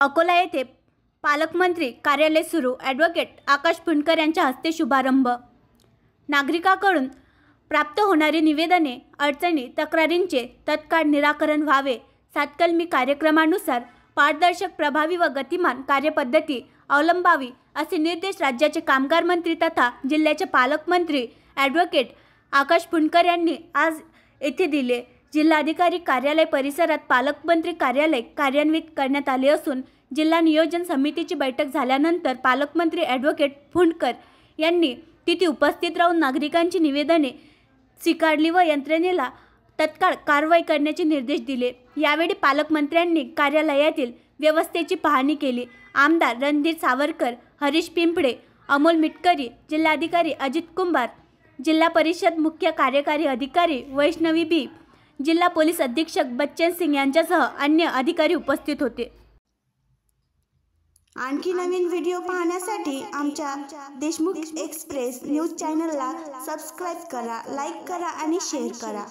अकोला येथे पालकमंत्री कार्यालय सुरू, ॲडव्होकेट आकाश फुंडकर यांच्या हस्ते शुभारंभ। नागरिकांकडून प्राप्त होणारी निवेदने, अडचणी, तक्रारींचे तत्काळ निराकरण व्हावे, सातकलमी कार्यक्रमानुसार पारदर्शक, प्रभावी व गतिमान कार्यपद्धती अवलंबावी असे निर्देश राज्याचे कामगार मंत्री तथा जिल्ह्याचे पालकमंत्री ॲडव्होकेट आकाश फुंडकर यांनी आज येथे दिले। जिल्हाधिकारी कार्यालय परिसरात पालकमंत्री कार्यालय कार्यान्वित करण्यात आले असून जिल्हा नियोजन समितीची बैठक झाल्यानंतर पालकमंत्री ॲडव्होकेट फुंडकर यांनी तिथे उपस्थित राहून नागरिकांची निवेदने स्वीकारली व यंत्रणेला तत्काळ कारवाई करण्याचे निर्देश दिले। यावेळी पालकमंत्र्यांनी कार्यालयातील व्यवस्थेची पाहणी केली। आमदार रणधीर सावरकर, हरीश पिंपळे, अमोल मिटकरी, जिल्हाधिकारी अजित कुंभार, जिल्हा परिषद मुख्य कार्यकारी अधिकारी वैष्णवी बी, जिल्हा पोलीस अधीक्षक बच्चन सिंग यांच्यासह अन्य अधिकारी उपस्थित होते। आणखी नवीन व्हिडिओ पाहण्यासाठी आमच्या देशमुख एक्सप्रेस न्यूज चॅनलला सबस्क्राईब करा, लाईक करा आणि शेअर करा।